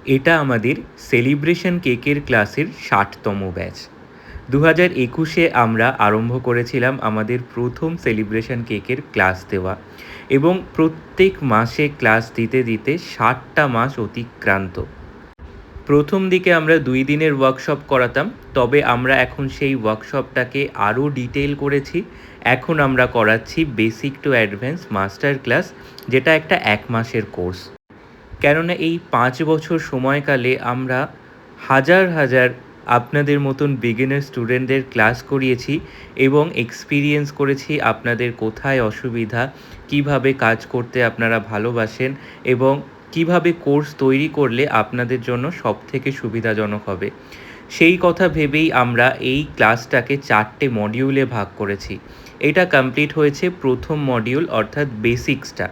এটা আমাদের সেলিব্রেশন কেকের ক্লাসের ৬০তম ব্যাচ। ২০২১-এ আমরা আরম্ভ করেছিলাম আমাদের প্রথম সেলিব্রেশন কেকের ক্লাস দেওয়া এবং প্রত্যেক মাসে ক্লাস দিতে দিতে ৬০টা মাস অতিক্রান্ত। প্রথম দিকে আমরা ২ দিনের ওয়ার্কশপ করাতাম, তবে আমরা এখন সেই ওয়ার্কশপটাকে আরও ডিটেইল করেছি। এখন আমরা করাচ্ছি basic to advance master class, যেটা একটা ১ মাসের কোর্স। কেননা এই ৫ বছর সময়কালে আমরা হাজার হাজার আপনাদের মতন বিগিনার স্টুডেন্টদের ক্লাস করিয়েছি এবং এক্সপিরিয়েন্স করেছি আপনাদের কোথায় অসুবিধা, কিভাবে কাজ করতে আপনারা ভালোবাসেন এবং কিভাবে কোর্স তৈরি করলে আপনাদের জন্য সবথেকে সুবিধাজনক হবে। সেই কথা ভেবেই আমরা এই ক্লাসটাকে ৪টে মডিউলে ভাগ করেছি। এটা কমপ্লিট হয়েছে প্রথম মডিউল অর্থাৎ বেসিক্সটা।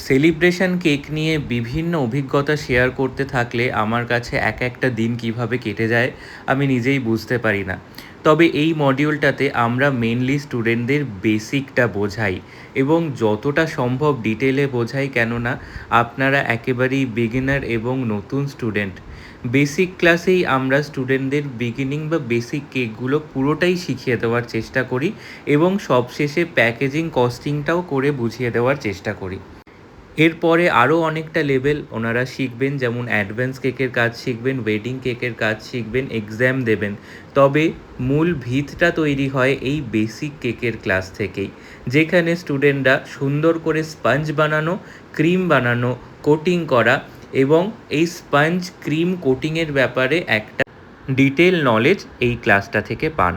সেলিব্রেশন কেক নিয়ে বিভিন্ন অভিজ্ঞতা শেয়ার করতে থাকলে আমার কাছে এক একটা দিন কিভাবে কেটে যায় আমি নিজেই বুঝতে পারি না। তবে এই মডিউলটাতে আমরা মেনলি স্টুডেন্টদের বেসিকটা বোঝাই এবং যতটা সম্ভব ডিটেলে বোঝাই, কেননা আপনারা একেবারেই বিগিনার এবং নতুন স্টুডেন্ট। বেসিক ক্লাসেই আমরা স্টুডেন্টদের বিগিনিং বা বেসিক কেকগুলো পুরোটাই শিখিয়ে দেওয়ার চেষ্টা করি এবং সবশেষে প্যাকেজিং কস্টিংটাও করে বুঝিয়ে দেওয়ার চেষ্টা করি। এরপরে আরও অনেকটা লেভেল ওনারা শিখবেন, যেমন অ্যাডভান্স কেকের কাজ শিখবেন, ওয়েডিং কেকের কাজ শিখবেন, এক্সাম দেবেন। তবে মূল ভিতটা তৈরি হয় এই বেসিক কেকের ক্লাস থেকেই, যেখানে স্টুডেন্টরা সুন্দর করে স্পঞ্জ বানানো, ক্রিম বানানো, কোটিং করা এবং এই স্পঞ্জ ক্রিম কোটিংয়ের ব্যাপারে একটা ডিটেল নলেজ এই ক্লাসটা থেকে পান।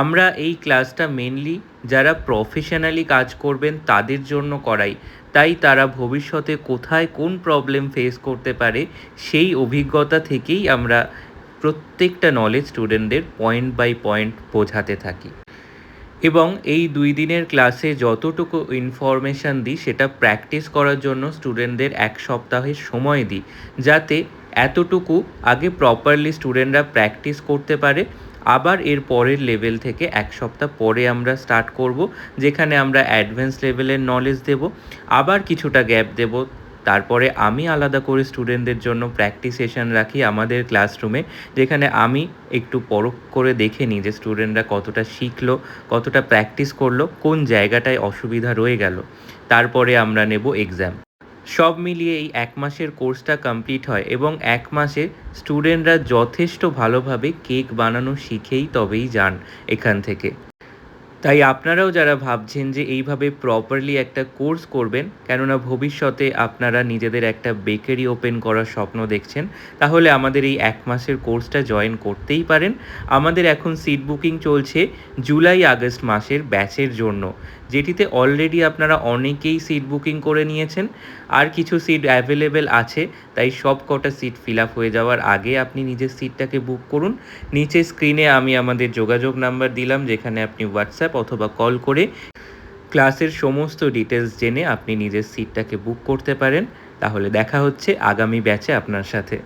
আমরা এই ক্লাসটা মেনলি যারা প্রফেশনালি কাজ করবেন তাদের জন্য করাই, তাই তারা ভবিষ্যতে কোথায় কোন প্রবলেম ফেস করতে পারে সেই অভিজ্ঞতা থেকেই আমরা প্রত্যেকটা নলেজ স্টুডেন্টদের পয়েন্ট বাই পয়েন্ট বোঝাতে থাকি। এবং এই ২ দিনের ক্লাসে যতটুকু ইনফরমেশান দিই সেটা প্র্যাকটিস করার জন্য স্টুডেন্টদের ১ সপ্তাহের সময় দিই, যাতে এতটুকু আগে প্রপারলি স্টুডেন্টরা প্র্যাকটিস করতে পারে। আবার এর পরের লেভেল থেকে ১ সপ্তাহ পরে আমরা স্টার্ট করব, যেখানে আমরা অ্যাডভান্স লেভেলের নলেজ দেব, আবার কিছুটা গ্যাপ দেব। তারপরে আমি আলাদা করে স্টুডেন্টদের জন্য প্র্যাকটিস সেশন রাখি আমাদের ক্লাসরুমে, যেখানে আমি একটু পরখ করে দেখে নিই যে স্টুডেন্টরা কতটা শিখলো, কতটা প্র্যাকটিস করলো, কোন জায়গাটায় অসুবিধা রয়ে গেল। তারপরে আমরা নেব এক্সাম। সব মিলিয়ে এই ১ মাসের কোর্সটা কমপ্লিট হয় এবং ১ মাসে স্টুডেন্টরা যথেষ্ট ভালোভাবে কেক বানানো শিখেই তবেই যান এখান থেকে। তাই আপনারাও যারা ভাবছেন যে এইভাবে প্রপারলি একটা কোর্স করবেন, কেননা ভবিষ্যতে আপনারা নিজেদের একটা বেকারি ওপেন করার স্বপ্ন দেখছেন, তাহলে আমাদের এই ১ মাসের কোর্সটা জয়েন করতেই পারেন। আমাদের এখন সিট বুকিং চলছে জুলাই আগস্ট মাসের ব্যাচের জন্য, যেটিতে অলরেডি আপনারা অনেকেই সিট বুকিং করে নিয়েছেন। আর কিছু সিট অ্যাভেলেবেল আছে, তাই সব কটা সিট ফিল আপ হয়ে যাওয়ার আগে আপনি নিজের সিটটাকে বুক করুন। নিচে স্ক্রিনে আমি আমাদের যোগাযোগ নাম্বার দিলাম, যেখানে আপনি হোয়াটসঅ্যাপ অথবা কল করে ক্লাসের সমস্ত ডিটেলস জেনে আপনি নিজের সিটটাকে বুক করতে পারেন। তাহলে দেখা হচ্ছে আগামী ব্যাচে আপনার সাথে।